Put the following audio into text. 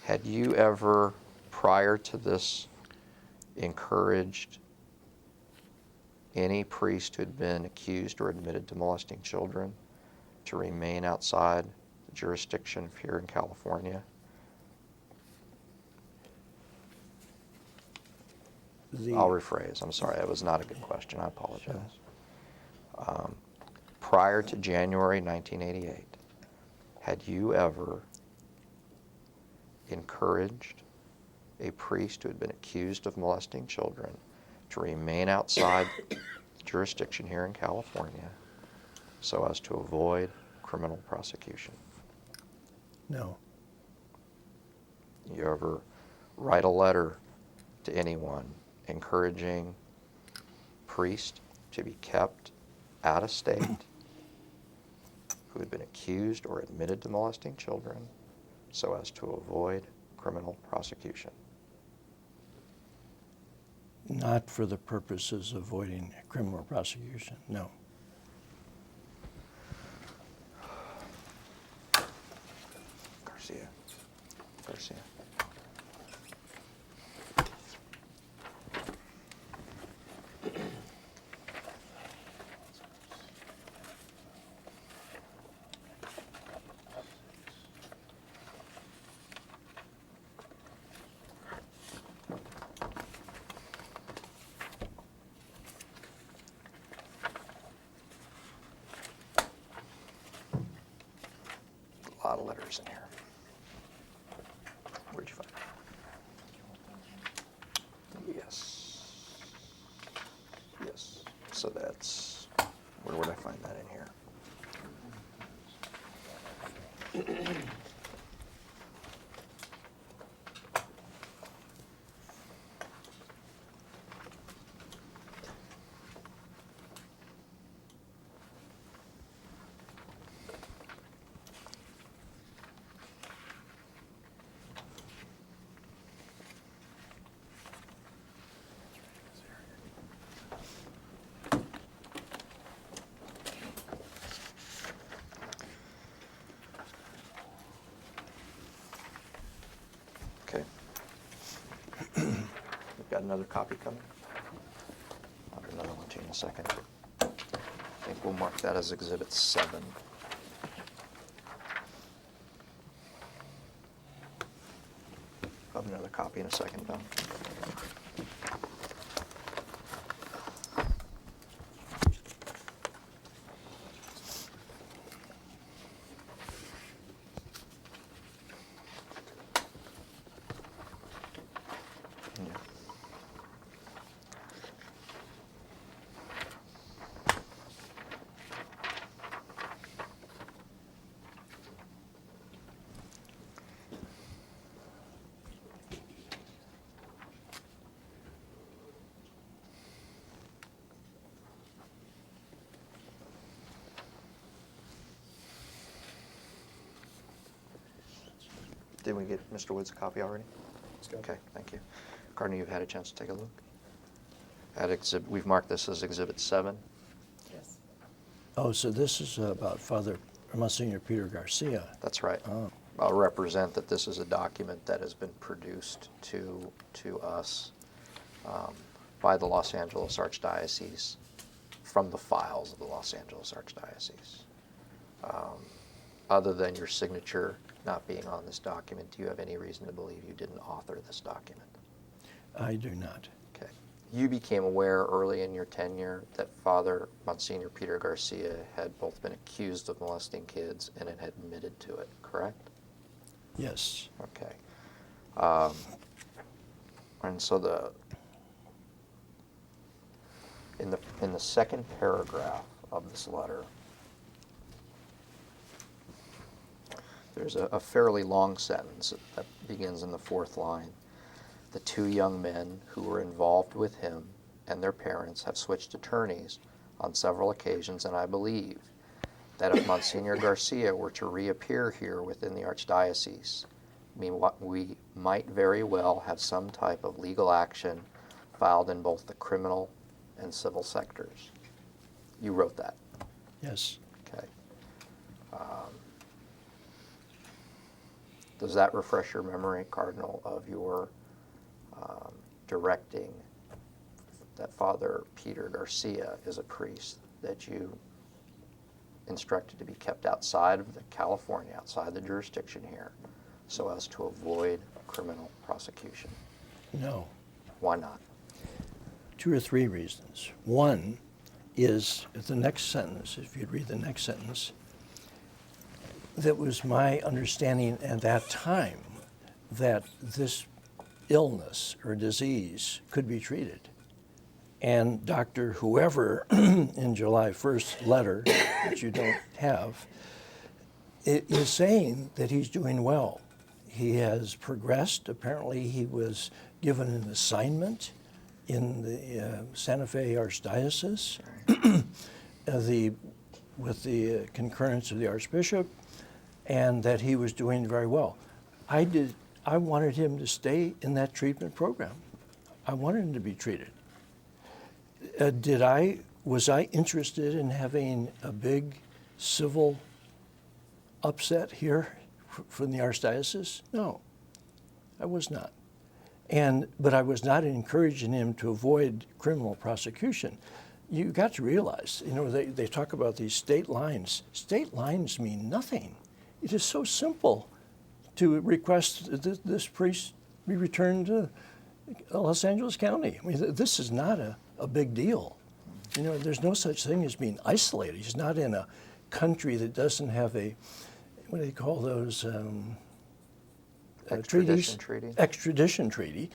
Had you ever, prior to this, encouraged any priest who had been accused or admitted to molesting children to remain outside the jurisdiction here in California? I'll rephrase. I'm sorry. That was not a good question. I apologize. Prior to January 1988, had you ever encouraged a priest who had been accused of molesting children to remain outside the jurisdiction here in California so as to avoid criminal prosecution? No. You ever write a letter to anyone encouraging priests to be kept out of state who had been accused or admitted to molesting children so as to avoid criminal prosecution? Not for the purposes of avoiding criminal prosecution, no. Garcia. A lot of letters in here. Where'd you find it? Yes. So that's, where would I find that in here? Okay. We've got another copy coming. I'll do another one to you in a second. I think we'll mark that as Exhibit 7. I'll have another copy in a second, Don. Did we get Mr. Woods a copy already? Okay, thank you. Cardinal, you've had a chance to take a look? We've marked this as Exhibit 7. Yes. Oh, so this is about Father Monsignor Peter Garcia. That's right. Oh. I'll represent that this is a document that has been produced to us by the Los Angeles Archdiocese from the files of the Los Angeles Archdiocese. Other than your signature not being on this document, do you have any reason to believe you didn't author this document? I do not. Okay. You became aware early in your tenure that Father Monsignor Peter Garcia had both been accused of molesting kids and had admitted to it, correct? Yes. Okay. And so in the second paragraph of this letter, there's a fairly long sentence that begins in the 4th line. The 2 young men who were involved with him and their parents have switched attorneys on several occasions, and I believe that if Monsignor Garcia were to reappear here within the Archdiocese, we might very well have some type of legal action filed in both the criminal and civil sectors. You wrote that? Yes. Okay. Does that refresh your memory, Cardinal, of your directing that Father Peter Garcia is a priest that you instructed to be kept outside of California, outside the jurisdiction here, so as to avoid criminal prosecution? No. Why not? 2 or 3 reasons. One is the next sentence, if you'd read the next sentence, that was my understanding at that time that this illness or disease could be treated. And Dr. Whoever in July 1st letter, that you don't have, it is saying that he's doing well. He has progressed. Apparently he was given an assignment in the Santa Fe Archdiocese with the concurrence of the Archbishop, and that he was doing very well. I wanted him to stay in that treatment program. I wanted him to be treated. Was I interested in having a big civil upset here from the Archdiocese? No, I was not. But I was not encouraging him to avoid criminal prosecution. You got to realize, they talk about these state lines. State lines mean nothing. It is so simple to request that this priest be returned to Los Angeles County. I mean, this is not a big deal. There's no such thing as being isolated. He's not in a country that doesn't have what do they call those treaties? Treaty. Extradition treaty.